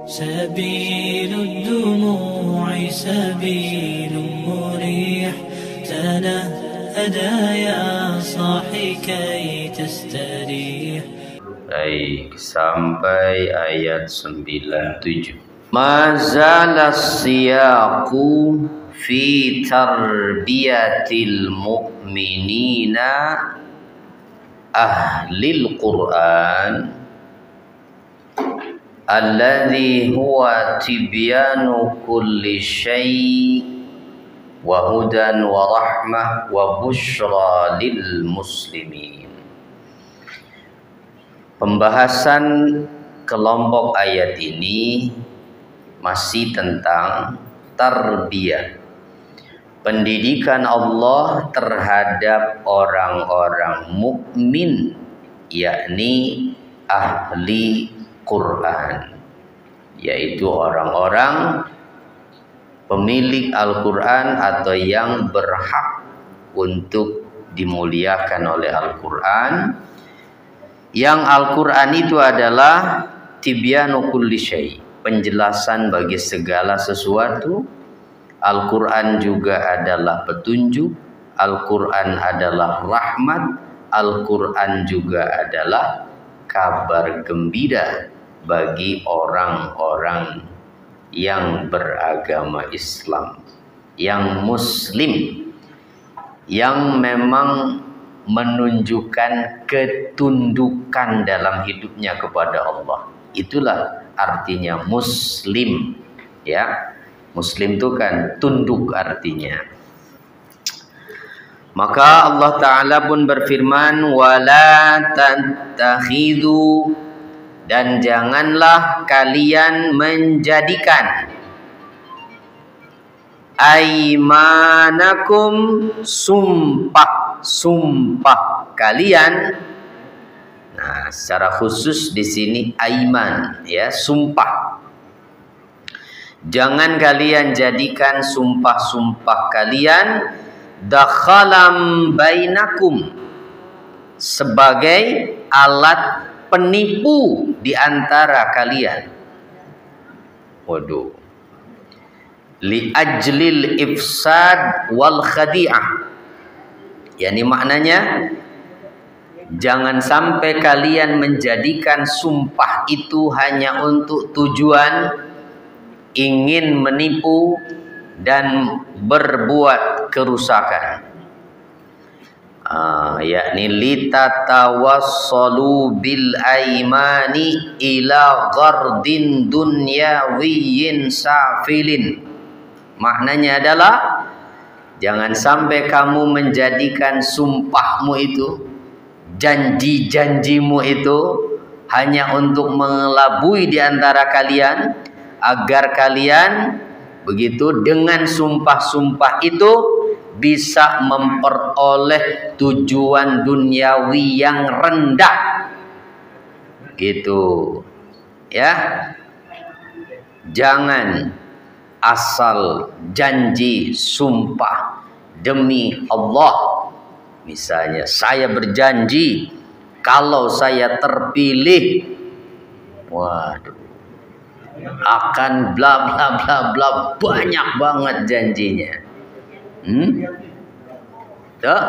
سبيل الدموع سبيل مريح تنهدى يا صاحي كي تستريح. Baik, sampai ayat 97. Mazala siyaqu fi tarbiyatil mu'minina ahlil Qur'an alladhi huwa tibyanu kulli syai' wa hudan wa rahmah wa bushra lil muslimin. Pembahasan kelompok ayat ini masih tentang tarbiyah, pendidikan Allah terhadap orang-orang mukmin, yakni ahli Quran, yaitu orang-orang pemilik Al-Quran atau yang berhak untuk dimuliakan oleh Al-Quran. Yang Al-Quran itu adalah tibyanu kulli syai', penjelasan bagi segala sesuatu. Al-Quran juga adalah petunjuk, Al-Quran adalah rahmat, Al-Quran juga adalah kabar gembira bagi orang-orang yang beragama Islam, yang muslim, yang memang menunjukkan ketundukan dalam hidupnya kepada Allah. Itulah artinya muslim, ya. Muslim itu kan tunduk artinya. Maka Allah Ta'ala pun berfirman, wala tattakhidhu, dan janganlah kalian menjadikan aimanakum, sumpah kalian. Nah, secara khusus di sini aiman, ya, sumpah. Jangan kalian jadikan sumpah-sumpah kalian dakhalam bainakum, sebagai alat penipu di antara kalian. Waduh. Li ajlil ifsad wal khadi'ah. Yani maknanya, jangan sampai kalian menjadikan sumpah itu hanya untuk tujuan ingin menipu dan berbuat kerusakan. Yakni litatawassalu bil aimani ila ghardin dunyawiyyin safilin. Maknanya adalah, jangan sampai kamu menjadikan sumpahmu itu, janji-janjimu itu hanya untuk mengelabui di antara kalian, agar kalian begitu dengan sumpah-sumpah itu bisa memperoleh tujuan duniawi yang rendah. Gitu. Ya. Jangan asal janji sumpah demi Allah. Misalnya, saya berjanji kalau saya terpilih, waduh, akan bla bla bla bla, banyak banget janjinya. Tuh.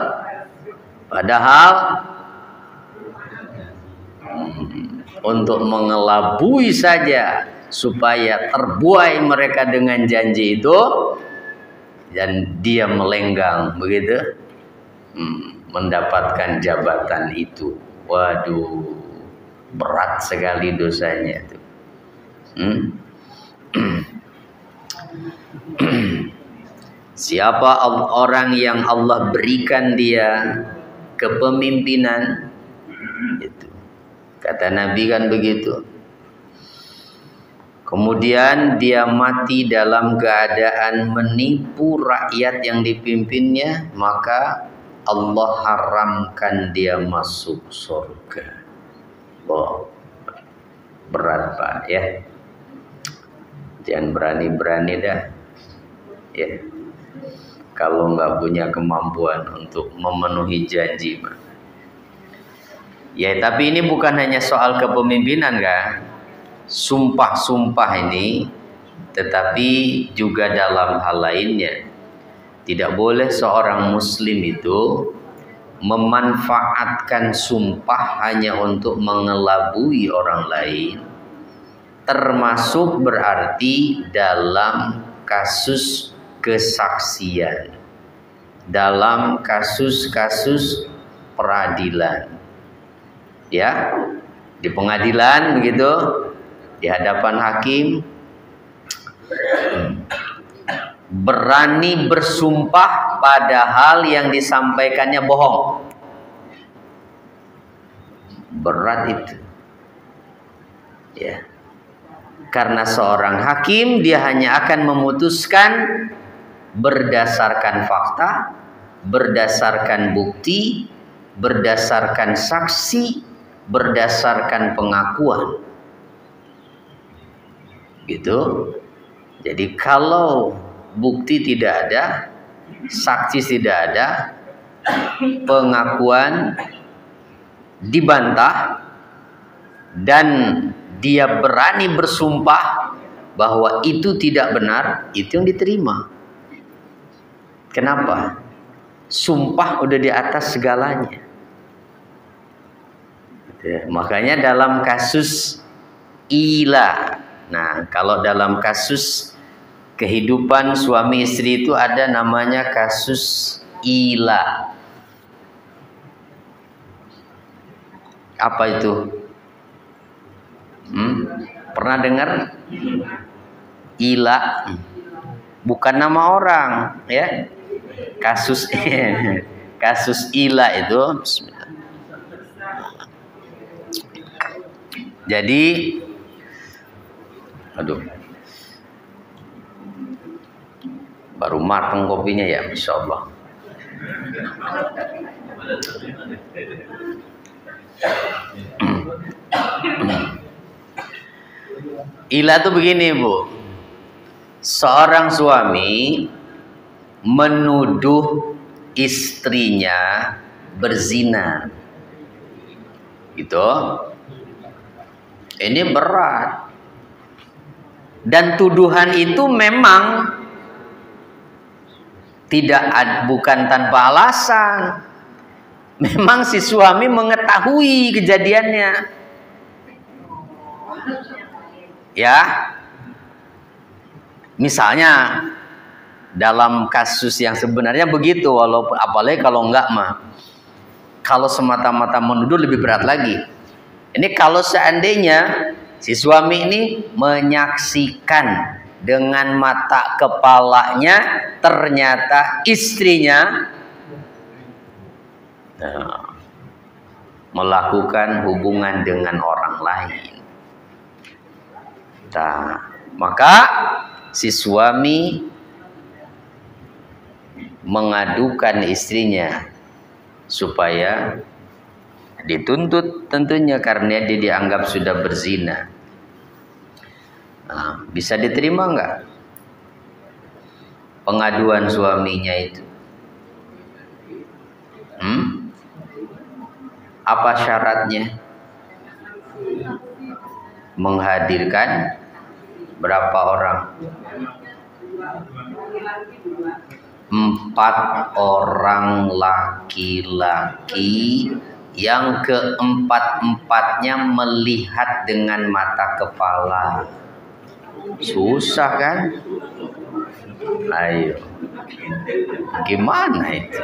Padahal untuk mengelabui saja, supaya terbuai mereka dengan janji itu, dan dia melenggang begitu, mendapatkan jabatan itu. Waduh, berat sekali dosanya itu. Siapa orang yang Allah berikan dia kepemimpinan, itu kata Nabi kan begitu, kemudian dia mati dalam keadaan menipu rakyat yang dipimpinnya, maka Allah haramkan dia masuk surga. Oh, berat Pak, ya. Jangan berani-berani dah, ya. Kalau nggak punya kemampuan untuk memenuhi janji, Ya, tapi ini bukan hanya soal kepemimpinan, kan? sumpah-sumpah ini, tetapi juga dalam hal lainnya. Tidak boleh seorang muslim itu memanfaatkan sumpah hanya untuk mengelabui orang lain, termasuk berarti dalam kasus kesaksian, dalam kasus-kasus peradilan. Ya, di pengadilan begitu, di hadapan hakim, berani bersumpah padahal yang disampaikannya bohong. Berat itu. Ya. Karena seorang hakim dia hanya akan memutuskan berdasarkan fakta, berdasarkan bukti, berdasarkan saksi, berdasarkan pengakuan. Gitu. Jadi kalau bukti tidak ada, saksi tidak ada, pengakuan dibantah, dan dia berani bersumpah bahwa itu tidak benar, itu yang diterima. Kenapa? Sumpah udah di atas segalanya. Makanya dalam kasus ila, nah kalau dalam kasus kehidupan suami istri itu ada namanya kasus ila. Apa itu? Pernah dengar? Ila, bukan nama orang, ya. Kasus kasus ila itu. Jadi, aduh, baru matang kopinya ya, Masya Allah. Ila tuh begini, Bu. Seorang suami menuduh istrinya berzina. Gitu. Ini berat. Dan tuduhan itu memang bukan tanpa alasan. Memang si suami mengetahui kejadiannya. Ya, misalnya dalam kasus yang sebenarnya begitu, walaupun apalagi kalau enggak mah, kalau semata-mata menuduh lebih berat lagi. Ini kalau seandainya si suami ini menyaksikan dengan mata kepalanya ternyata istrinya melakukan hubungan dengan orang lain. Nah, maka si suami mengadukan istrinya supaya dituntut, tentunya karena dia dianggap sudah berzina. Nah, bisa diterima nggak pengaduan suaminya itu? Apa syaratnya? Menghadirkan berapa orang? 4 orang laki-laki yang keempat-empatnya melihat dengan mata kepala. Susah kan? Ayo, gimana itu?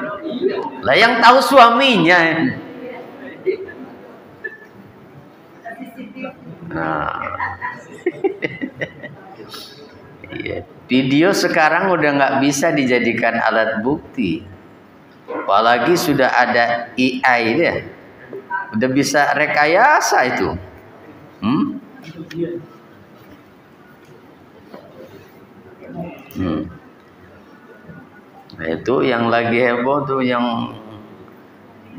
Lah yang tahu suaminya. Nah, video sekarang udah nggak bisa dijadikan alat bukti, apalagi sudah ada AI deh, udah bisa rekayasa itu. Nah, itu yang lagi heboh tuh, yang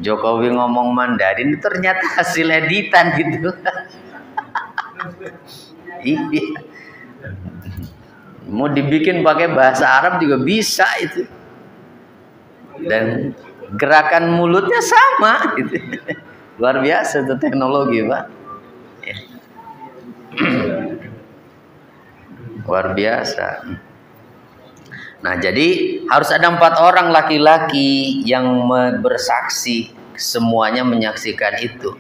Jokowi ngomong Mandarin ternyata hasil editan gitu. Iya. Mau dibikin pakai bahasa Arab juga bisa itu. Dan gerakan mulutnya sama gitu. Luar biasa itu teknologi, Pak. Ya. Luar biasa. Nah, jadi harus ada 4 orang laki-laki yang bersaksi, semuanya menyaksikan itu.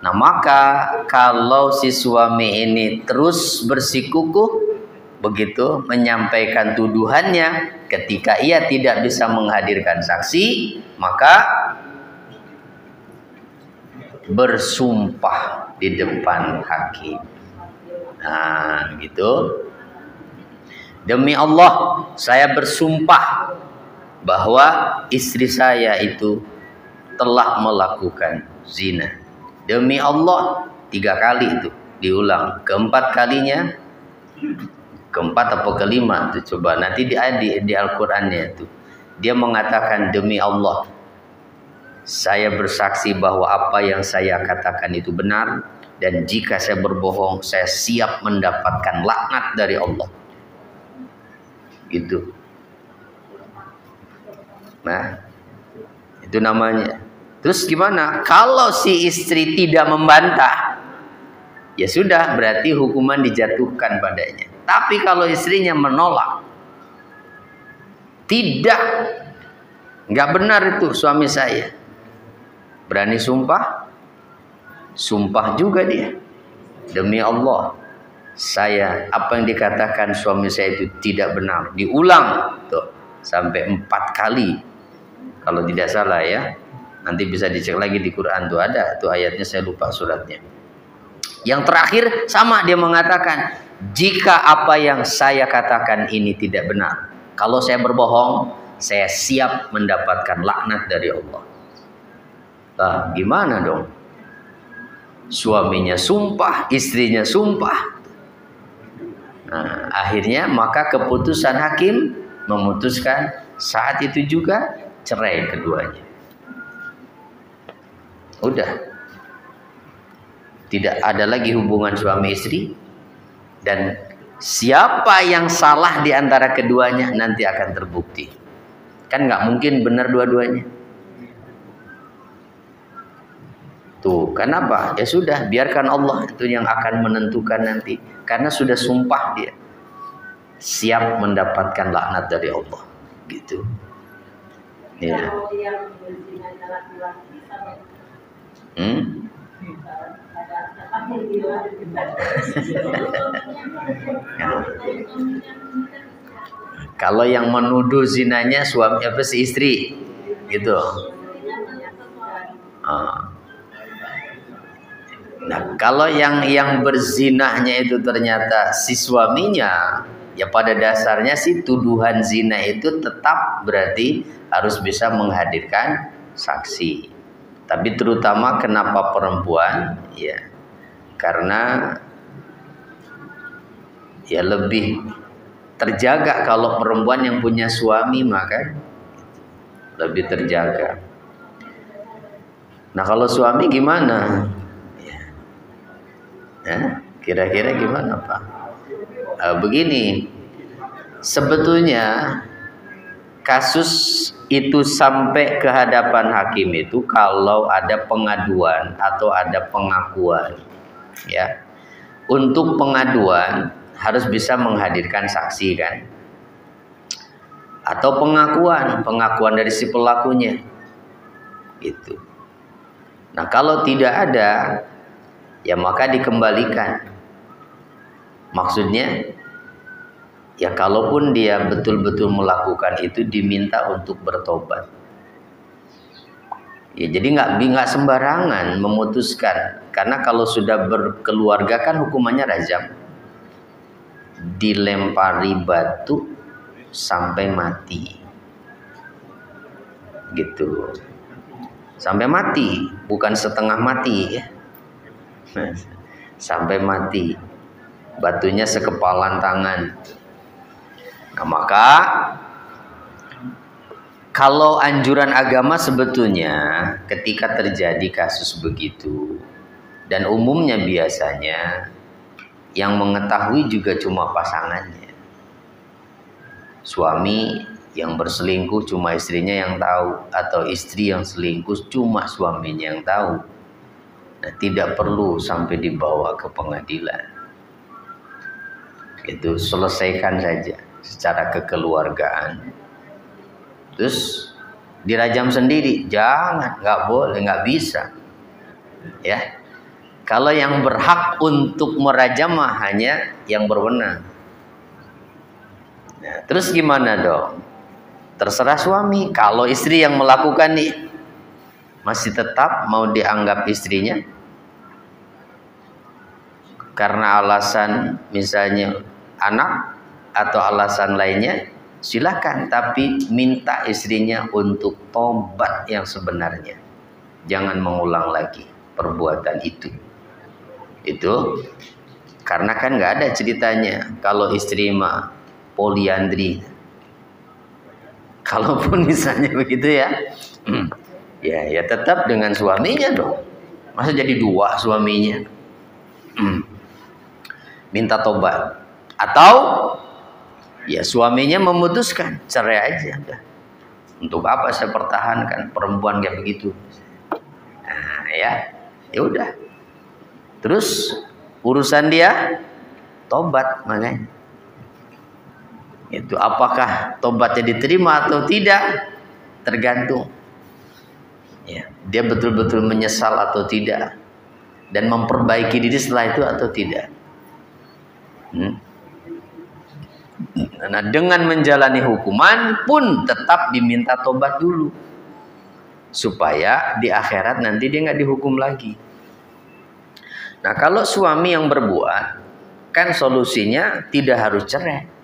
Nah, maka kalau si suami ini terus bersikukuh begitu menyampaikan tuduhannya, ketika ia tidak bisa menghadirkan saksi, maka bersumpah di depan hakim. Nah, gitu. Demi Allah, saya bersumpah bahwa istri saya itu telah melakukan zina. Demi Allah, 3 kali itu diulang. Keempat kalinya, keempat atau kelima itu coba nanti di Al-Qur'annya itu. Dia mengatakan, demi Allah, saya bersaksi bahwa apa yang saya katakan itu benar, dan jika saya berbohong, saya siap mendapatkan laknat dari Allah. Gitu. Nah, itu namanya. Terus gimana? Kalau si istri tidak membantah, ya sudah, berarti hukuman dijatuhkan padanya. Tapi kalau istrinya menolak, tidak, nggak benar itu suami saya, berani sumpah, sumpah juga dia. Demi Allah, saya, apa yang dikatakan suami saya itu tidak benar. Diulang tuh sampai 4 kali kalau tidak salah ya. Nanti bisa dicek lagi di Quran tuh ada tuh ayatnya, saya lupa suratnya. Yang terakhir sama, dia mengatakan, jika apa yang saya katakan ini tidak benar, kalau saya berbohong, saya siap mendapatkan laknat dari Allah. Nah, gimana dong? Suaminya sumpah, istrinya sumpah. Nah, akhirnya maka keputusan hakim memutuskan saat itu juga cerai keduanya. Udah, tidak ada lagi hubungan suami istri, dan siapa yang salah di antara keduanya nanti akan terbukti. Kan nggak mungkin benar dua-duanya. Tuh, kenapa? Ya sudah, biarkan Allah itu yang akan menentukan nanti. Karena sudah sumpah dia, siap mendapatkan laknat dari Allah. Gitu. Ya. Kalau yang menuduh zinanya suami apa si istri, gitu. Nah, kalau yang berzinahnya itu ternyata si suaminya, ya pada dasarnya sih tuduhan zina itu tetap berarti harus bisa menghadirkan saksi. Tapi terutama kenapa perempuan? Ya, karena ya lebih terjaga kalau perempuan yang punya suami, maka lebih terjaga. Nah, kalau suami gimana? Ya, kira-kira gimana, Pak? Begini, sebetulnya kasus itu sampai ke hadapan hakim itu kalau ada pengaduan atau ada pengakuan, ya. Untuk pengaduan harus bisa menghadirkan saksi kan, atau pengakuan dari si pelakunya, gitu. Nah, kalau tidak ada, ya maka dikembalikan. Maksudnya, ya kalaupun dia betul-betul melakukan itu, diminta untuk bertobat. Ya, jadi nggak sembarangan memutuskan, karena kalau sudah berkeluarga kan hukumannya rajam, dilempari batu sampai mati, gitu, sampai mati, bukan setengah mati ya, sampai mati, batunya sekepalan tangan. Nah, maka kalau anjuran agama sebetulnya ketika terjadi kasus begitu, dan umumnya biasanya yang mengetahui juga cuma pasangannya. Suami yang berselingkuh cuma istrinya yang tahu, atau istri yang selingkuh cuma suaminya yang tahu. Nah, tidak perlu sampai dibawa ke pengadilan. Itu selesaikan saja secara kekeluargaan. Terus dirajam sendiri, jangan, nggak boleh, nggak bisa. Ya, kalau yang berhak untuk merajam hanya yang berwenang. Nah, terus gimana dong? Terserah suami. Kalau istri yang melakukan nih, masih tetap mau dianggap istrinya karena alasan misalnya anak atau alasan lainnya, silakan, tapi minta istrinya untuk tobat yang sebenarnya. Jangan mengulang lagi perbuatan itu. Itu karena kan nggak ada ceritanya kalau istri mah poliandri. Kalaupun misalnya begitu ya, ya tetap dengan suaminya dong. Masa jadi dua suaminya? Minta tobat. Atau ya suaminya memutuskan cerai aja. Untuk apa saya pertahankan perempuan kayak begitu? Nah, ya udah. Terus urusan dia tobat, makanya. Itu apakah tobatnya diterima atau tidak tergantung. Ya, dia betul-betul menyesal atau tidak dan memperbaiki diri setelah itu atau tidak. Nah, dengan menjalani hukuman pun tetap diminta tobat dulu supaya di akhirat nanti dia nggak dihukum lagi. Nah, kalau suami yang berbuat, kan solusinya tidak harus cerai.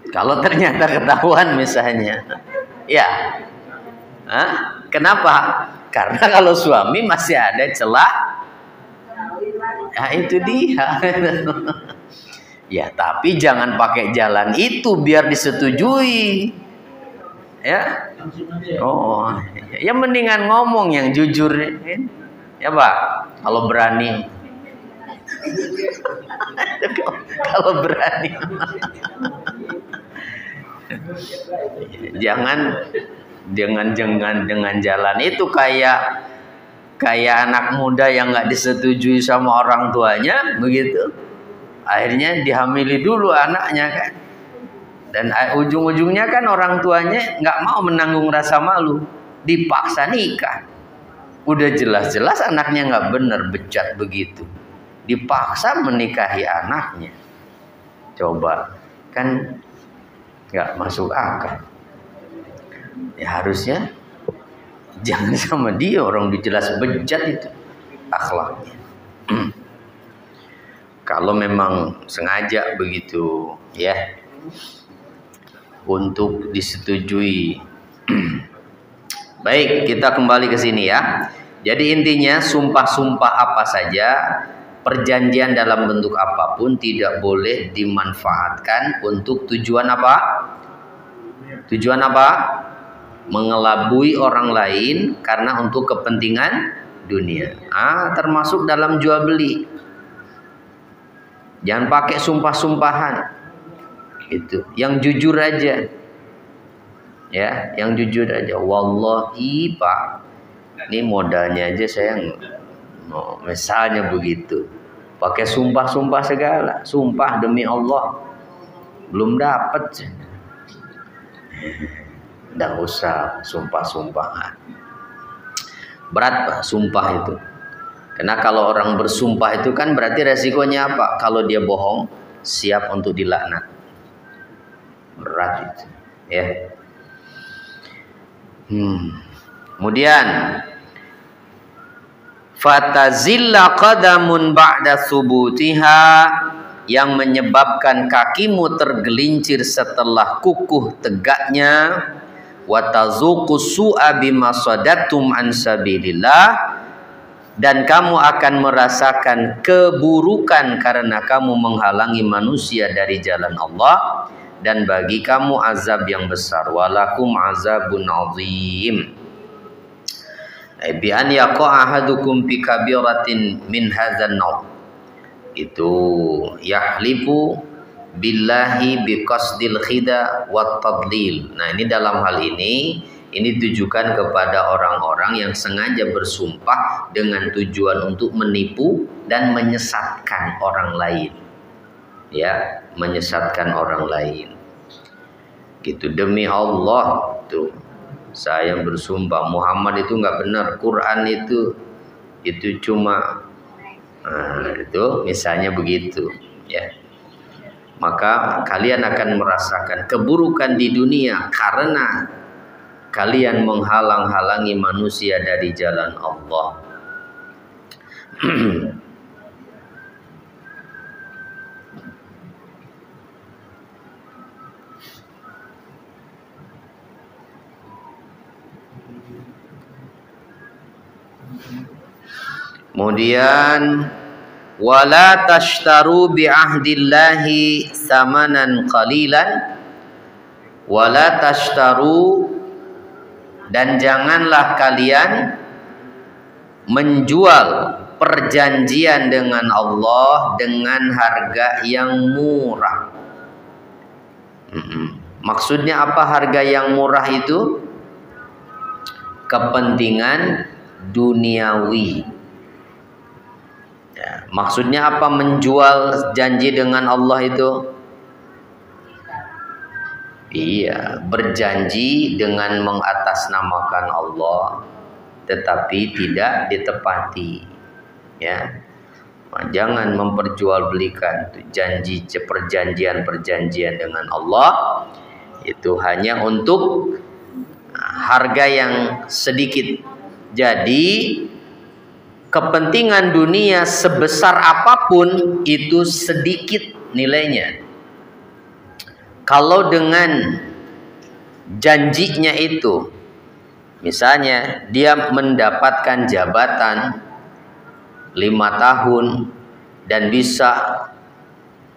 Kalau ternyata ketahuan misalnya, ya, kenapa? Karena kalau suami masih ada celah, ya itu dia. Ya, tapi jangan pakai jalan itu biar disetujui. Ya, oh, ya mendingan ngomong yang jujur, ya Pak. Kalau berani, kalau berani. Jangan dengan jalan itu kayak anak muda yang nggak disetujui sama orang tuanya begitu, akhirnya dihamili dulu anaknya kan, dan ujung-ujungnya kan orang tuanya nggak mau menanggung rasa malu, dipaksa nikah. Udah jelas-jelas anaknya nggak bener, bejat begitu, dipaksa menikahi anaknya. Coba kan nggak masuk akal. Ya harusnya jangan sama dia, orang dijelas bejat itu akhlaknya. Kalau memang sengaja begitu ya, untuk disetujui. Baik, kita kembali ke sini ya. Jadi intinya sumpah-sumpah apa saja, perjanjian dalam bentuk apapun tidak boleh dimanfaatkan untuk tujuan apa? Tujuan apa? Mengelabui orang lain karena untuk kepentingan dunia. Termasuk dalam jual beli. Jangan pakai sumpah-sumpahan. Itu, yang jujur aja. Ya, yang jujur aja. Wallahi Pak, ini modalnya aja saya misalnya begitu. Pakai sumpah-sumpah segala, sumpah demi Allah, belum dapat. Nggak usah sumpah-sumpahan. Berat Pak, sumpah itu. Karena kalau orang bersumpah itu kan berarti resikonya apa? Kalau dia bohong, siap untuk dilaknat. Berat itu, ya. Kemudian fatazilla qadamun ba'da subutiha, yang menyebabkan kakimu tergelincir setelah kukuh tegaknya, wa tazuqu su'a bima sadatum an sabilillah, dan kamu akan merasakan keburukan karena kamu menghalangi manusia dari jalan Allah, dan bagi kamu azab yang besar. Walakum azabun azim. Bi an yaqa ahadukum fi kabiratin min hadzal naw. Itu yahlifu billahi biqasdil khida wat tadlil. Nah, ini dalam hal ini Ini ditujukan kepada orang-orang yang sengaja bersumpah dengan tujuan untuk menipu dan menyesatkan orang lain. Ya, menyesatkan orang lain. Gitu, demi Allah tuh saya bersumpah Muhammad itu nggak benar, Quran itu cuma itu misalnya begitu ya, maka kalian akan merasakan keburukan di dunia karena kalian menghalang-halangi manusia dari jalan Allah. Kemudian wala tashtaru bi ahdillahi samanan qalilan, wala tashtaru, dan janganlah kalian menjual perjanjian dengan Allah dengan harga yang murah. Maksudnya apa harga yang murah itu? Kepentingan duniawi. Ya, maksudnya apa menjual janji dengan Allah itu? Iya, berjanji dengan mengatasnamakan Allah tetapi tidak ditepati. Ya. Nah, jangan memperjualbelikan janji perjanjian dengan Allah itu hanya untuk harga yang sedikit. Jadi kepentingan dunia sebesar apapun itu sedikit nilainya. Kalau dengan janjinya itu, misalnya dia mendapatkan jabatan 5 tahun dan bisa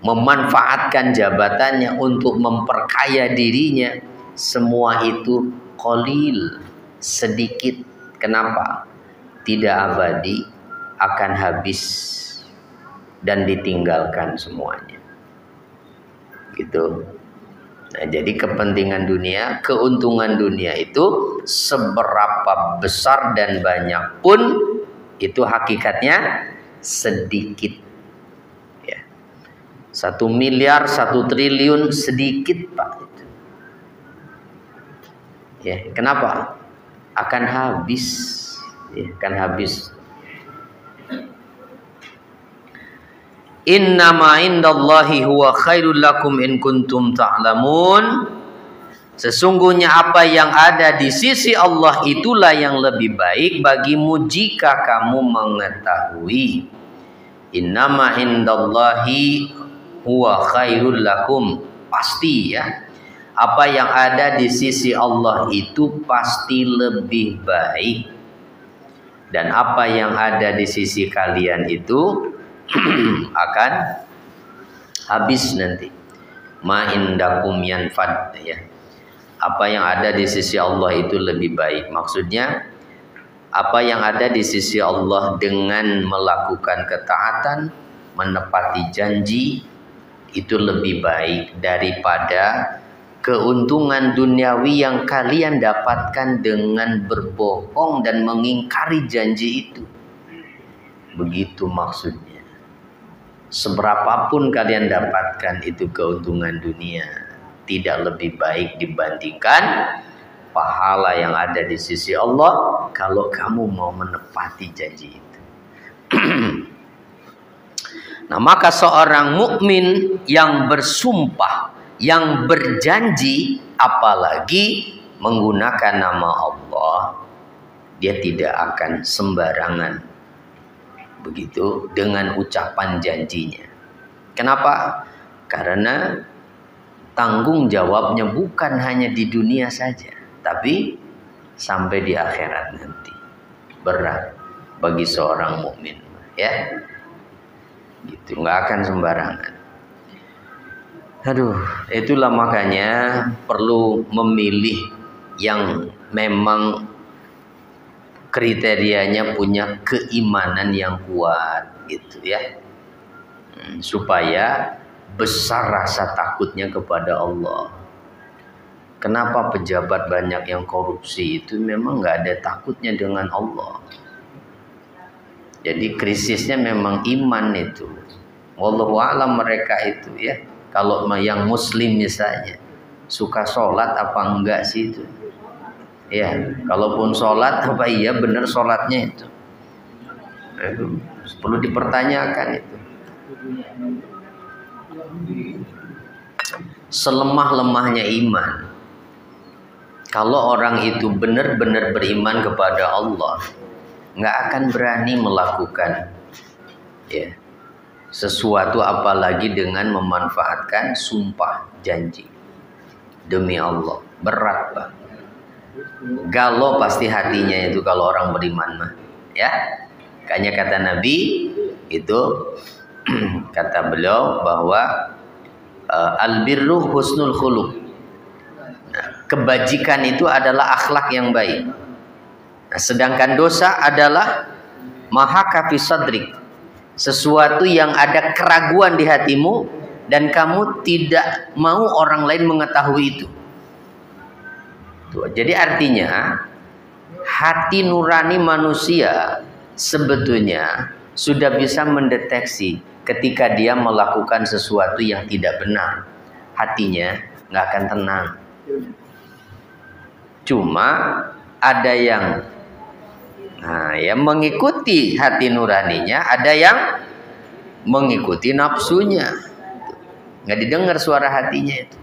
memanfaatkan jabatannya untuk memperkaya dirinya, semua itu qalil, sedikit. Kenapa? Tidak abadi, akan habis dan ditinggalkan semuanya. Gitu. Nah, jadi kepentingan dunia, keuntungan dunia itu seberapa besar dan banyak pun itu hakikatnya sedikit. Ya. 1 miliar, 1 triliun sedikit, Pak. Ya, kenapa? Akan habis. Ya, kan habis. Innama indallahi huwa khairul lakum in kuntum ta'lamun. Sesungguhnya apa yang ada di sisi Allah itulah yang lebih baik bagimu jika kamu mengetahui. Innama indallahi huwa khairul lakum. Pasti ya. Apa yang ada di sisi Allah itu pasti lebih baik. Dan apa yang ada di sisi kalian itu akan habis nanti. Ma indakum yanfad, ya. Apa yang ada di sisi Allah itu lebih baik. Maksudnya apa yang ada di sisi Allah dengan melakukan ketaatan, menepati janji itu lebih baik daripada keuntungan duniawi yang kalian dapatkan dengan berbohong dan mengingkari janji itu. Begitu maksudnya. Seberapapun kalian dapatkan itu keuntungan dunia, tidak lebih baik dibandingkan pahala yang ada di sisi Allah kalau kamu mau menepati janji itu. Nah, maka seorang mukmin yang bersumpah, yang berjanji, apalagi menggunakan nama Allah, dia tidak akan sembarangan begitu dengan ucapan janjinya. Kenapa? Karena tanggung jawabnya bukan hanya di dunia saja, tapi sampai di akhirat nanti. Berat bagi seorang mukmin, ya. Gitu, nggak akan sembarangan. Aduh, itulah makanya perlu memilih yang memang kriterianya punya keimanan yang kuat, gitu ya, supaya besar rasa takutnya kepada Allah. Kenapa pejabat banyak yang korupsi? Itu memang nggak ada takutnya dengan Allah. Jadi krisisnya memang iman itu. Wallahu a'lam mereka itu ya. Kalau yang muslim misalnya, suka sholat apa enggak sih itu? Ya, kalaupun sholat apa iya benar sholatnya itu? Perlu dipertanyakan itu. Selemah-lemahnya iman, kalau orang itu benar-benar beriman kepada Allah, nggak akan berani melakukan ya sesuatu apalagi dengan memanfaatkan sumpah janji demi Allah. Berat Pak. Galau pasti hatinya itu kalau orang beriman mah ya. Kayaknya kata Nabi itu kata beliau bahwa albirru husnul khuluq. Nah, kebajikan itu adalah akhlak yang baik. Nah, sedangkan dosa adalah mahaka fi sadrik, sesuatu yang ada keraguan di hatimu dan kamu tidak mau orang lain mengetahui itu. Tuh, jadi artinya hati nurani manusia sebetulnya sudah bisa mendeteksi ketika dia melakukan sesuatu yang tidak benar. Hatinya nggak akan tenang. Cuma ada yang mengikuti hati nuraninya, ada yang mengikuti nafsunya. Nggak didengar suara hatinya itu.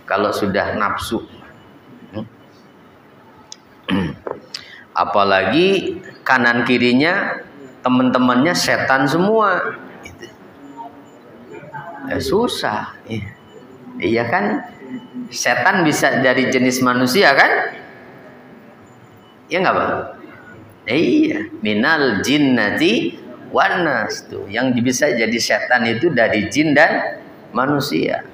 Kalau sudah nafsu. Apalagi kanan kirinya teman-temannya setan semua. Susah. Iya kan? Setan bisa dari jenis manusia kan? Ya nggak Bang? Iya, minal jinnati wan nas tuh. Yang bisa jadi setan itu dari jin dan manusia.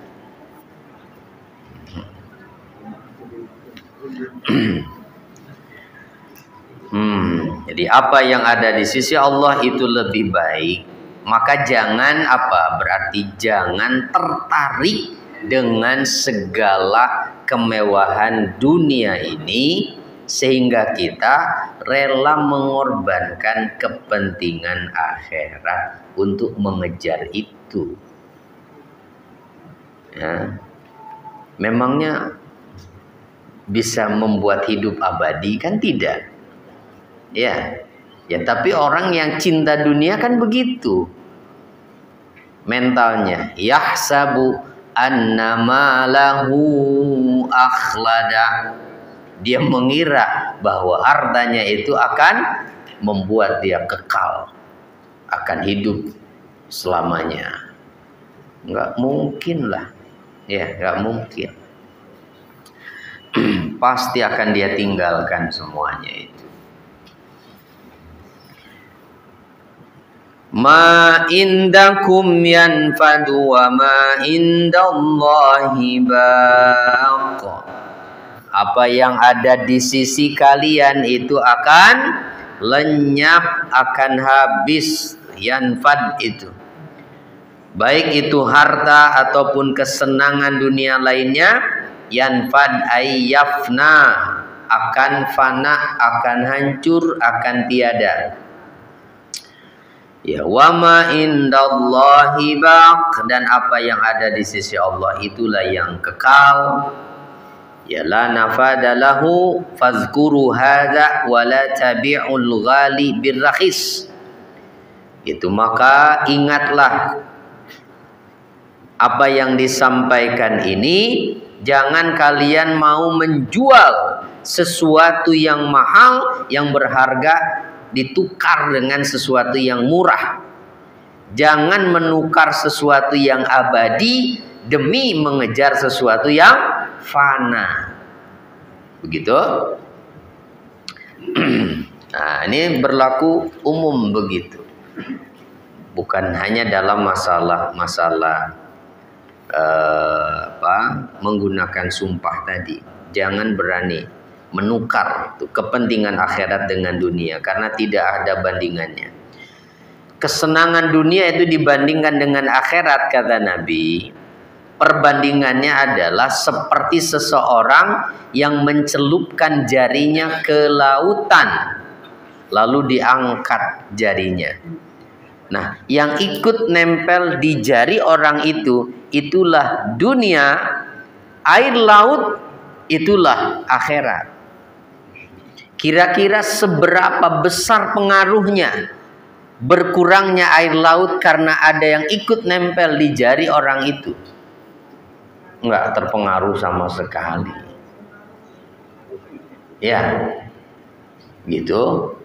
Jadi apa yang ada di sisi Allah itu lebih baik. Maka jangan berarti jangan tertarik dengan segala kemewahan dunia ini sehingga kita rela mengorbankan kepentingan akhirat untuk mengejar itu. Ya. Memangnya bisa membuat hidup abadi kan tidak? Ya, tapi orang yang cinta dunia kan begitu mentalnya. Yahsabu annama lahu akhlada. Dia mengira bahwa hartanya itu akan membuat dia kekal, akan hidup selamanya. Enggak mungkin lah. Ya, enggak mungkin. Pasti akan dia tinggalkan semuanya itu. Ma indakum yanfadu wa ma indallahi baq. Apa yang ada di sisi kalian itu akan lenyap, akan habis. Yanfad itu baik itu harta ataupun kesenangan dunia lainnya. Yanfad ayyafna, akan fana, akan hancur, akan tiada. Ya, wa ma indallahi baq, dan apa yang ada di sisi Allah itulah yang kekal. Ya, la nafada lahu fazkuru hadza wa la tabi'ul ghali birrakhis. Itu maka ingatlah apa yang disampaikan ini, jangan kalian mau menjual sesuatu yang mahal, yang berharga ditukar dengan sesuatu yang murah. Jangan menukar sesuatu yang abadi demi mengejar sesuatu yang fana. Begitu? Nah, ini berlaku umum begitu. Bukan hanya dalam masalah menggunakan sumpah tadi. Jangan berani menukar kepentingan akhirat dengan dunia, karena tidak ada bandingannya. Kesenangan dunia itu dibandingkan dengan akhirat, kata Nabi, Perbandingannya adalah seperti seseorang yang mencelupkan jarinya ke lautan, lalu diangkat jarinya. Nah, yang ikut nempel di jari orang itu, itulah dunia, air laut, itulah akhirat. Kira-kira seberapa besar pengaruhnya berkurangnya air laut karena ada yang ikut nempel di jari orang itu? Enggak terpengaruh sama sekali. Ya, gitu.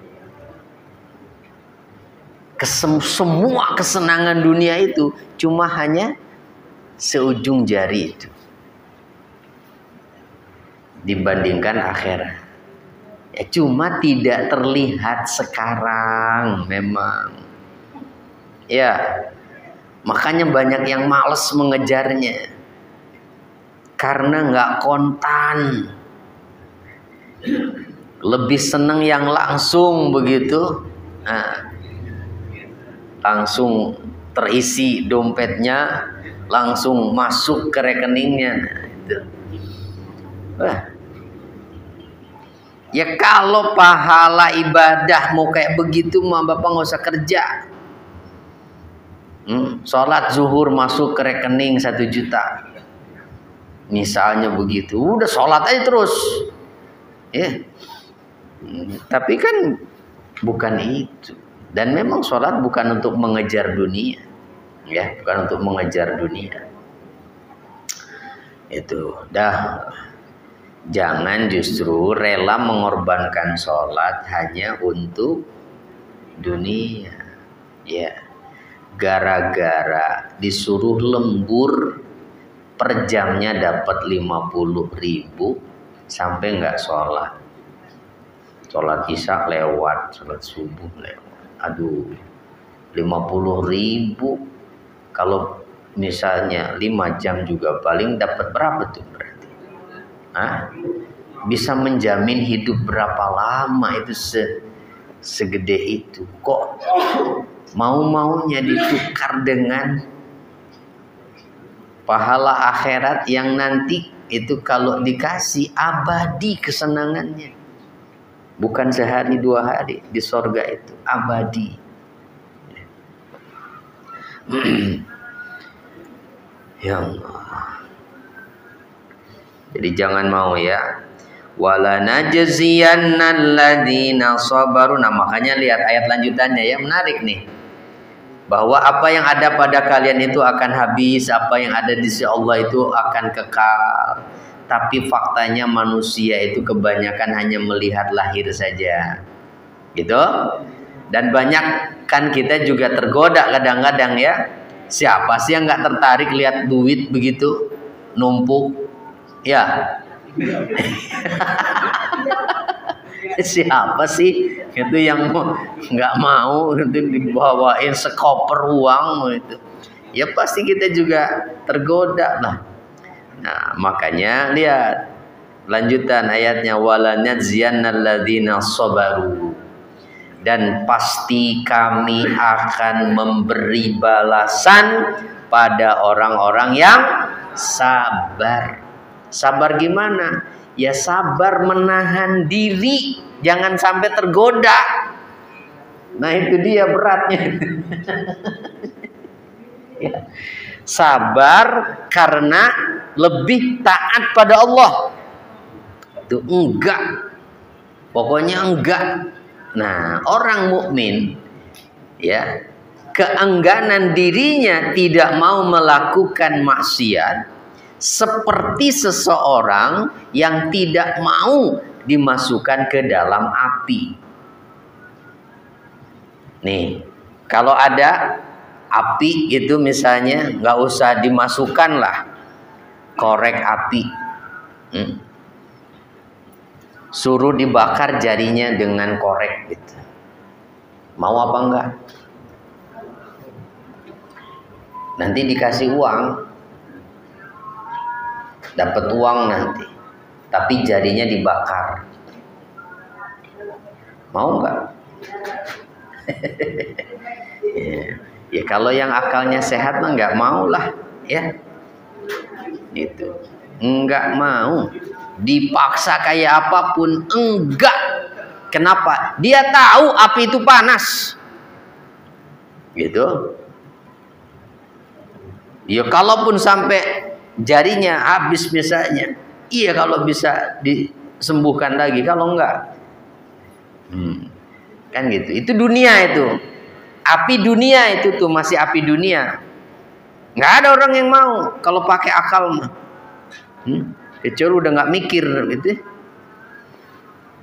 Semua kesenangan dunia itu cuma hanya seujung jari itu dibandingkan akhirat. Ya, cuma tidak terlihat sekarang memang. Ya, makanya banyak yang males mengejarnya. Karena nggak kontan, lebih seneng yang langsung begitu, nah, langsung terisi dompetnya, langsung masuk ke rekeningnya. Nah, itu. Ya kalau pahala ibadah mau kayak begitu mah bapak nggak usah kerja. Sholat zuhur masuk ke rekening 1 juta. Misalnya begitu, udah sholat aja terus, ya. Tapi kan bukan itu. Dan memang sholat bukan untuk mengejar dunia, ya, bukan untuk mengejar dunia. Itu, dah. Jangan justru rela mengorbankan sholat hanya untuk dunia, ya. Gara-gara disuruh lembur per jamnya dapat 50.000 sampai nggak sholat. Sholat isya lewat, sholat subuh lewat. Aduh, 50.000 kalau misalnya 5 jam juga paling dapat berapa tuh berarti? Bisa menjamin hidup berapa lama itu segede itu. Kok mau-maunya ditukar dengan pahala akhirat yang nanti itu kalau dikasih abadi kesenangannya. Bukan sehari 2 hari di sorga itu, abadi. Ya Allah. Jadi jangan mau ya. Wala najziyannal ladzina sabaru. Nah, makanya lihat ayat lanjutannya ya, menarik nih. Bahwa apa yang ada pada kalian itu akan habis, apa yang ada di sisi Allah itu akan kekal. Tapi faktanya manusia itu kebanyakan hanya melihat lahir saja, gitu. Dan banyak kan kita juga tergoda kadang-kadang ya. Siapa sih yang nggak tertarik lihat duit begitu numpuk, ya? Siapa sih itu yang nggak mau itu dibawain sekoper uang itu? Ya pasti kita juga tergoda lah. Nah, makanya lihat lanjutan ayatnya, walanadziyannal ladzina sabaru, dan pasti kami akan memberi balasan pada orang-orang yang sabar. Sabar gimana? Ya sabar menahan diri, jangan sampai tergoda. Nah itu dia beratnya. Ya. Sabar karena lebih taat pada Allah. Itu enggak. Pokoknya enggak. Nah, orang mukmin ya, keengganan dirinya tidak mau melakukan maksiat seperti seseorang yang tidak mau dimasukkan ke dalam api. Nih, kalau ada api itu misalnya nggak usah dimasukkan lah korek api, suruh dibakar jarinya dengan korek gitu. Mau apa enggak? Nanti dikasih uang, dapat uang nanti, tapi jarinya dibakar. Mau enggak? Ya kalau yang akalnya sehat mah nggak mau lah, ya. Itu enggak mau, dipaksa kayak apapun enggak. Kenapa? Dia tahu api itu panas. Gitu. Ya kalaupun sampai jarinya habis misalnya, iya kalau bisa disembuhkan lagi, kalau enggak kan gitu. Itu dunia itu. Api dunia itu tuh masih api dunia. Nggak ada orang yang mau kalau pakai akal mah. Kecuali udah nggak mikir gitu.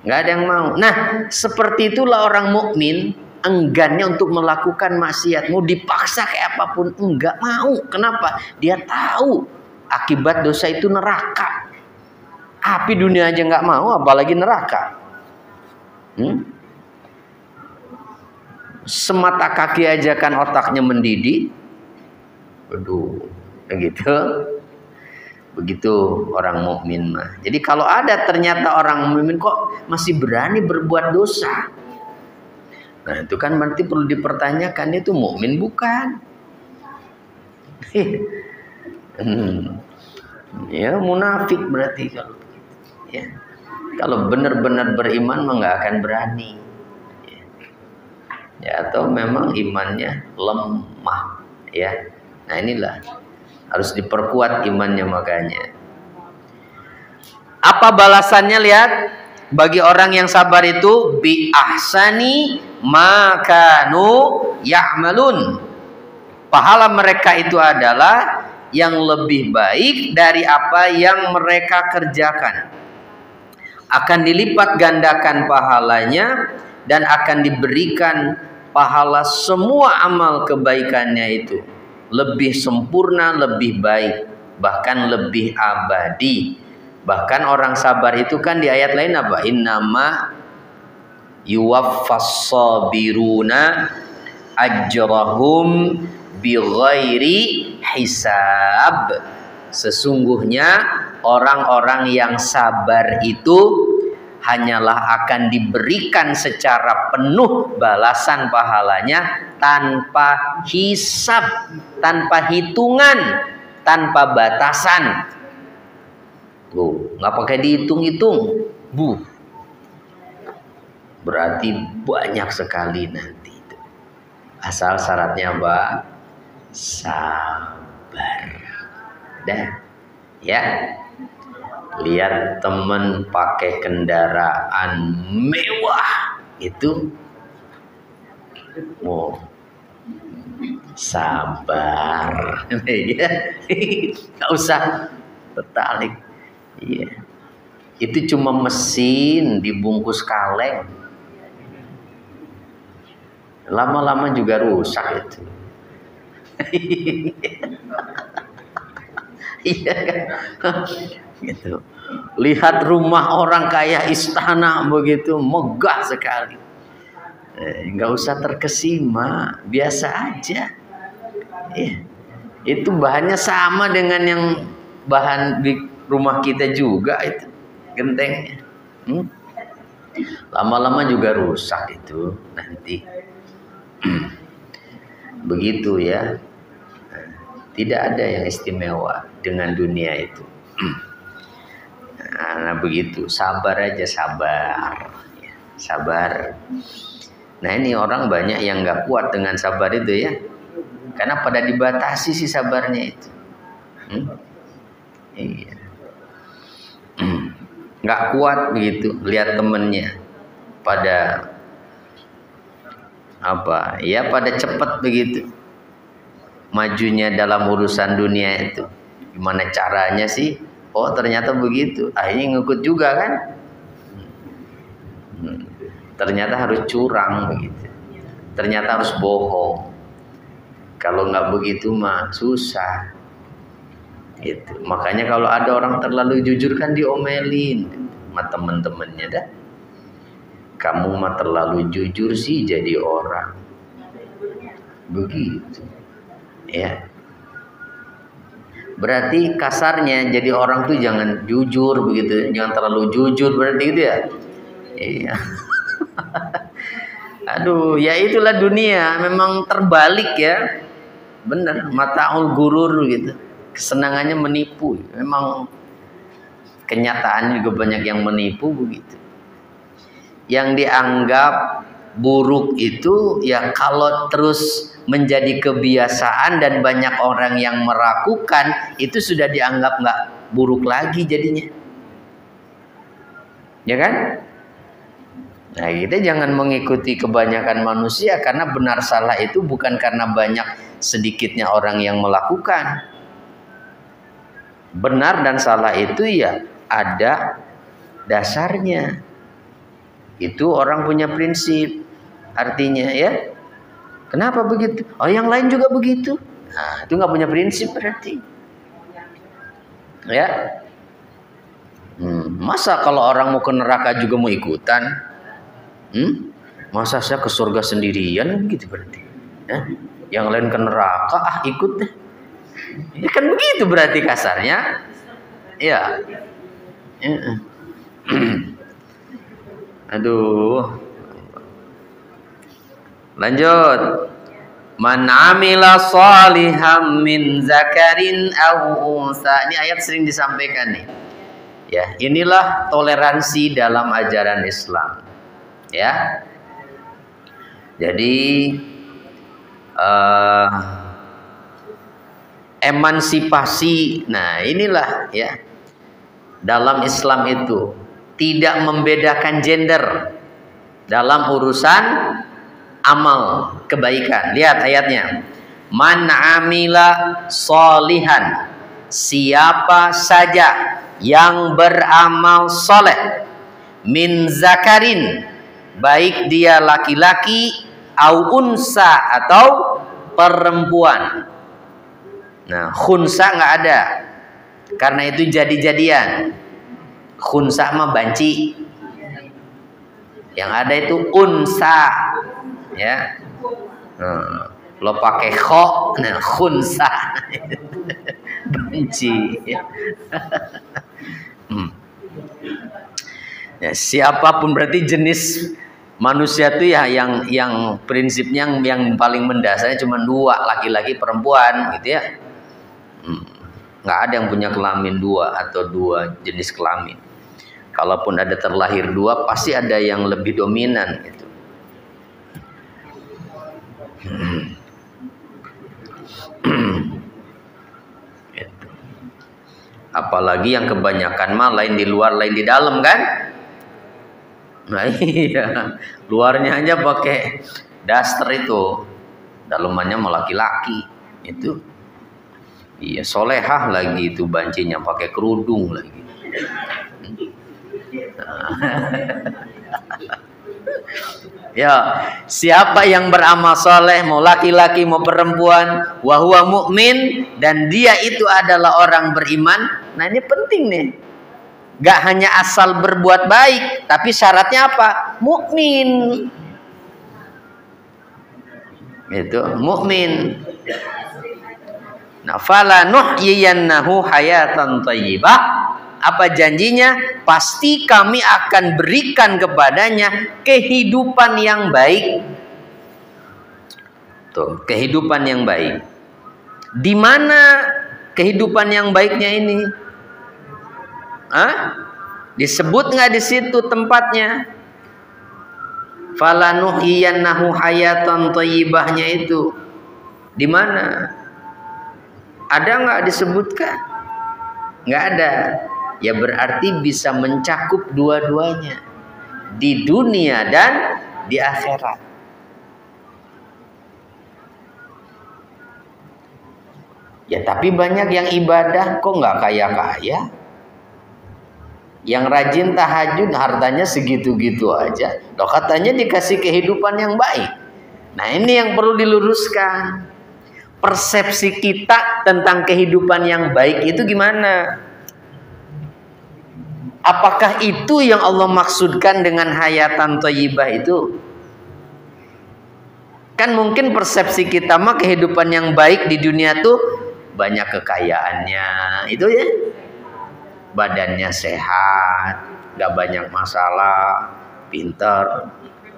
Nggak ada yang mau. Nah, seperti itulah orang mukmin, enggannya untuk melakukan maksiat. Mau dipaksa kayak apapun enggak mau. Kenapa? Dia tahu akibat dosa itu neraka. Api dunia aja nggak mau, apalagi neraka. Semata kaki aja kan otaknya mendidih. Waduh, begitu. Begitu orang mukmin mah. Jadi kalau ada ternyata orang mukmin kok masih berani berbuat dosa, nah itu kan berarti perlu dipertanyakan, itu mukmin bukan? Ya munafik berarti kalau begitu. Ya, kalau benar-benar beriman mah nggak akan berani. Ya, atau memang imannya lemah. Ya, nah inilah harus diperkuat imannya makanya. Apa balasannya? Lihat, bagi orang yang sabar itu bi ahsani makanu ya'malun. Pahala mereka itu adalah yang lebih baik dari apa yang mereka kerjakan. Akan dilipat gandakan pahalanya dan akan diberikan pahala semua amal kebaikannya itu. Lebih sempurna, lebih baik, bahkan lebih abadi. Bahkan orang sabar itu kan di ayat lain apa? Innama yuwaffas sabiruna ajrahum bighairi hisab. Sesungguhnya orang-orang yang sabar itu hanyalah akan diberikan secara penuh balasan pahalanya tanpa hisab, tanpa hitungan, tanpa batasan. Tuh, nggak pakai dihitung-hitung. Berarti banyak sekali nanti itu. Asal syaratnya apa? Sabar. Dah, ya. Lihat temen pakai kendaraan mewah itu, sabar, ya, nggak usah tertarik. Iya, itu cuma mesin dibungkus kaleng, lama-lama juga rusak itu. Iya kan? Gitu. Lihat rumah orang kaya, istana begitu megah sekali. Nggak usah terkesima, biasa aja. Itu bahannya sama dengan yang bahan di rumah kita juga itu, gentengnya. Lama-lama juga rusak itu nanti. Begitu ya. Tidak ada yang istimewa dengan dunia itu. Nah begitu, sabar aja, sabar, sabar. Nah ini orang banyak yang nggak kuat dengan sabar itu ya, karena pada dibatasi sih sabarnya itu. Iya, nggak kuat begitu, lihat temennya pada apa? Ya pada cepat begitu, majunya dalam urusan dunia itu. Gimana caranya sih? Oh ternyata begitu, akhirnya ngikut juga kan. Ternyata harus curang begitu, ternyata harus bohong. Kalau nggak begitu mah susah gitu. Makanya kalau ada orang terlalu jujur kan diomelin sama temen-temennya dah. Kamu mah terlalu jujur sih jadi orang begitu ya. Berarti kasarnya jadi orang tuh jangan jujur begitu, jangan terlalu jujur berarti gitu ya. Iya. Aduh, ya itulah dunia, memang terbalik ya. Bener, mataul gurur gitu. kesenangannya menipu. Memang kenyataan juga banyak yang menipu begitu. Yang dianggap buruk itu ya kalau terus menjadi kebiasaan dan banyak orang yang melakukan, itu sudah dianggap nggak buruk lagi jadinya. Ya kan? Nah, kita jangan mengikuti kebanyakan manusia, karena benar salah itu bukan karena banyak sedikitnya orang yang melakukan. Benar dan salah itu ya ada dasarnya. Itu orang punya prinsip. Artinya ya, kenapa begitu? Oh, yang lain juga begitu. Nah, itu nggak punya prinsip berarti. Ya. Masa kalau orang mau ke neraka juga mau ikutan? Masa saya ke surga sendirian gitu berarti? Ya? Yang lain ke neraka, ikut deh. Ini kan begitu berarti kasarnya. Ya. Aduh. Lanjut. Man amila salihan min zakarin aw unsa. Ini ayat sering disampaikan nih. Ya, inilah toleransi dalam ajaran Islam. Ya. Jadi emansipasi. Nah, inilah ya. Dalam Islam itu tidak membedakan gender dalam urusan amal kebaikan. Lihat ayatnya. Man amila solihan, siapa saja yang beramal soleh, min zakarin, baik dia laki-laki, au unsa atau perempuan. Nah, khunsa nggak ada, karena itu jadi-jadian. Khunsa mah banci. Yang ada itu unsa, ya. Lo pakai kho, nah khunsa, banci. Ya, siapapun berarti jenis manusia itu ya yang prinsipnya yang paling mendasarnya cuma dua, laki-laki perempuan, gitu ya. Nggak ada yang punya kelamin dua atau dua jenis kelamin. Kalaupun ada terlahir dua, pasti ada yang lebih dominan gitu. Gitu. Apalagi yang kebanyakan mah lain di luar, lain di dalam kan? Nah iya, luarnya aja pakai daster itu, dalamannya mau laki-laki itu. Iya, solehah lagi itu bancinya pakai kerudung lagi. Ya, siapa yang beramal soleh, mau laki-laki mau perempuan, wa huwa mu'min, dan dia itu adalah orang beriman. Nah ini penting nih, gak hanya asal berbuat baik, tapi syaratnya apa? Mukmin. Itu mukmin. Nah, fala nuhyiyannahu hayatan thayyibah. Apa janjinya? Pasti kami akan berikan kepadanya kehidupan yang baik. Tuh, kehidupan yang baik. Di mana kehidupan yang baiknya ini? Disebut nggak di situ tempatnya? Fala nuhyiyannahu hayatan thayyibahnya itu di mana? Ada nggak disebutkan? Nggak ada. Ya berarti bisa mencakup dua-duanya, di dunia dan di akhirat. Ya tapi banyak yang ibadah kok nggak kaya-kaya. Yang rajin tahajud hartanya segitu-gitu aja. Loh katanya dikasih kehidupan yang baik. Nah ini yang perlu diluruskan. Persepsi kita tentang kehidupan yang baik itu gimana? Apakah itu yang Allah maksudkan dengan hayatan thayyibah itu? Kan mungkin persepsi kita mah kehidupan yang baik di dunia tuh banyak kekayaannya, itu ya. Badannya sehat, gak banyak masalah, pintar,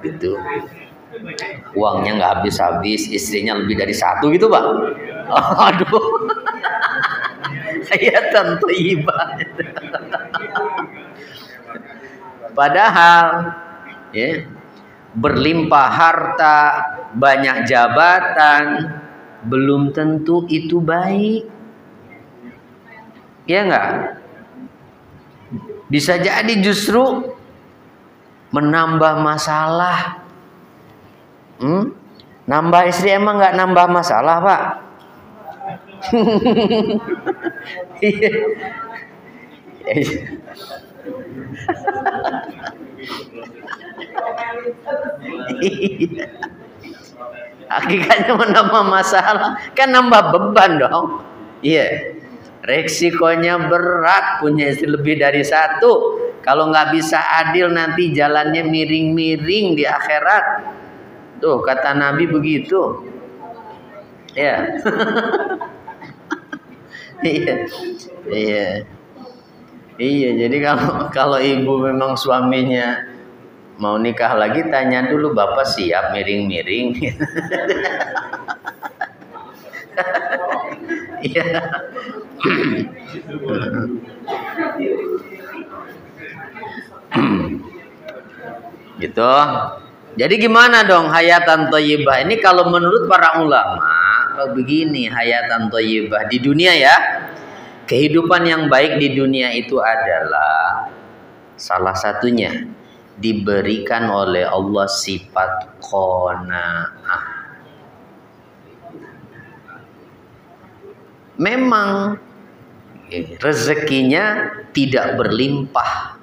gitu. Uangnya nggak habis-habis, istrinya lebih dari satu gitu, Pak. Aduh. hayatan thayyibah. Padahal ya, berlimpah harta, banyak jabatan belum tentu itu baik. Ya enggak? Bisa jadi justru menambah masalah. Nambah istri emang nggak nambah masalah, Pak? Hakikatnya menambah masalah, kan nambah beban dong. Iya. Resikonya berat punya istri lebih dari satu. Kalau nggak bisa adil nanti jalannya miring-miring di akhirat. Tuh kata Nabi begitu. Ya. Iya. Iya. Iya, jadi kalau ibu memang suaminya mau nikah lagi, tanya dulu, Bapak siap miring-miring? Iya. Gitu. Jadi gimana dong hayatan thayyibah ini? Kalau menurut para ulama begini, hayatan thayyibah di dunia ya, kehidupan yang baik di dunia itu adalah salah satunya diberikan oleh Allah sifat qanaah. Memang rezekinya tidak berlimpah,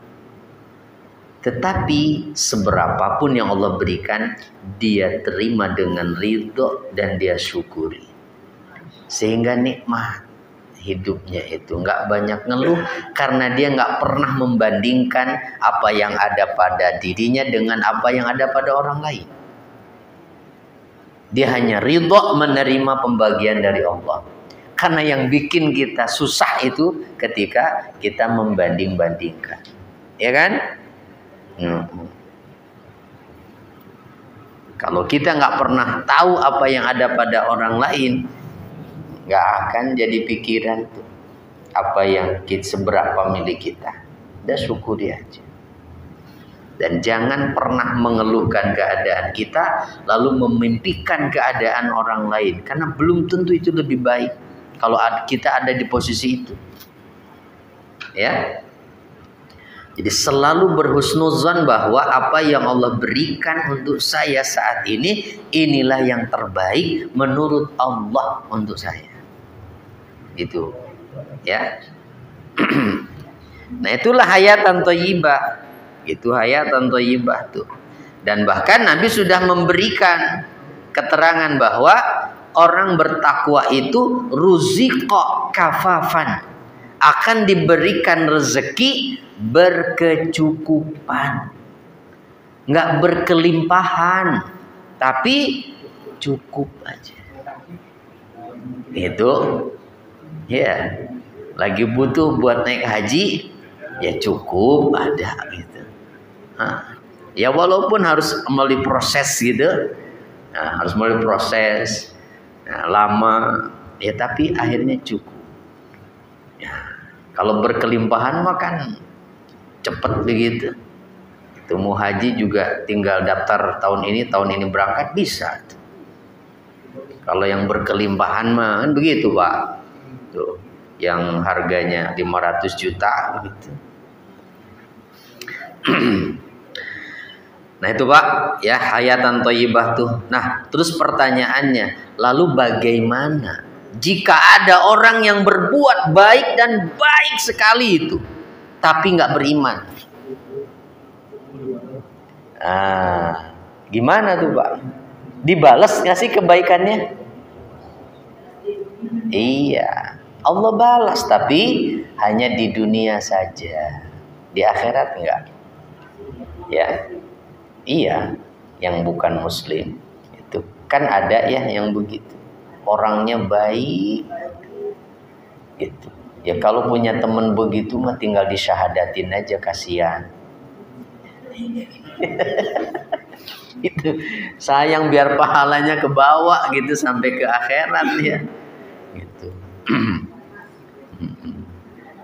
tetapi seberapapun yang Allah berikan, dia terima dengan ridho dan dia syukuri, sehingga nikmat hidupnya itu nggak banyak ngeluh, karena dia nggak pernah membandingkan apa yang ada pada dirinya dengan apa yang ada pada orang lain. Dia hanya ridho menerima pembagian dari Allah. Karena yang bikin kita susah itu ketika kita membanding-bandingkan, ya kan? Kalau kita nggak pernah tahu apa yang ada pada orang lain, nggak akan jadi pikiran tuh apa yang seberapa milik kita. Udah syukuri aja. Dan jangan pernah mengeluhkan keadaan kita lalu memimpikan keadaan orang lain, karena belum tentu itu lebih baik kalau kita ada di posisi itu. Ya. Jadi selalu berhusnuzan bahwa apa yang Allah berikan untuk saya saat ini, inilah yang terbaik menurut Allah untuk saya. Gitu. Ya. Nah, itulah hayatan thayyibah. Itu hayatan thayyibah tuh. Dan bahkan Nabi sudah memberikan keterangan bahwa orang bertakwa itu ruziqa kafafan, akan diberikan rezeki berkecukupan, nggak berkelimpahan, tapi cukup aja. Itu ya, lagi butuh buat naik haji, ya cukup ada gitu. Ya walaupun harus melalui proses gitu, harus melalui proses lama, ya tapi akhirnya cukup. Ya, kalau berkelimpahan mah kan cepet begitu. Itu mau haji juga tinggal daftar tahun ini berangkat bisa. Kalau yang berkelimpahan mah kan begitu, Pak. Tuh, yang harganya 500 juta gitu. Nah itu Pak, ya hayatan thayyibah tuh. Nah terus pertanyaannya, lalu bagaimana jika ada orang yang berbuat baik dan baik sekali itu, tapi nggak beriman? Gimana tuh Pak? Dibalas nggak sih kebaikannya? Iya, Allah balas, tapi hanya di dunia saja, di akhirat enggak. Ya. Iya, yang bukan muslim itu kan ada ya yang begitu, orangnya baik gitu. Ya kalau punya teman begitu mah tinggal disyahadatin aja, kasihan. Itu sayang, biar pahalanya ke bawah gitu sampai ke akhirat ya. Gitu.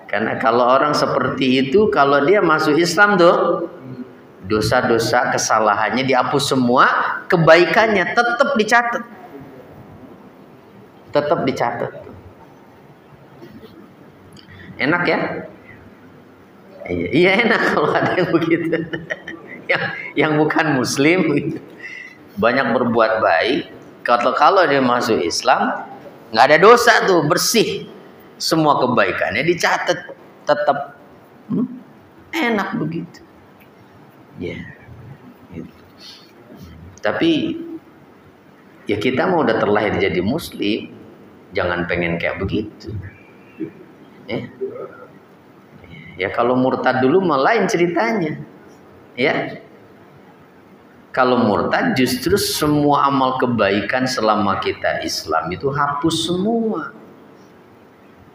Karena kalau orang seperti itu, kalau dia masuk Islam tuh, dosa-dosa kesalahannya dihapus semua, kebaikannya tetap dicatat. Tetap dicatat. Enak ya? Iya enak kalau ada yang begitu. yang bukan muslim banyak berbuat baik, kalau dia masuk Islam nggak ada dosa tuh, bersih. Semua kebaikannya dicatat, tetap enak begitu. Ya. Gitu. Tapi ya kita mau udah terlahir jadi muslim, jangan pengen kayak begitu. Ya kalau murtad dulu mah lain ceritanya. Ya. Kalau murtad justru semua amal kebaikan selama kita Islam itu hapus semua.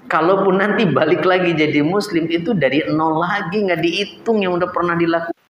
Kalaupun nanti balik lagi jadi muslim itu dari nol lagi, nggak dihitung yang udah pernah dilakukan.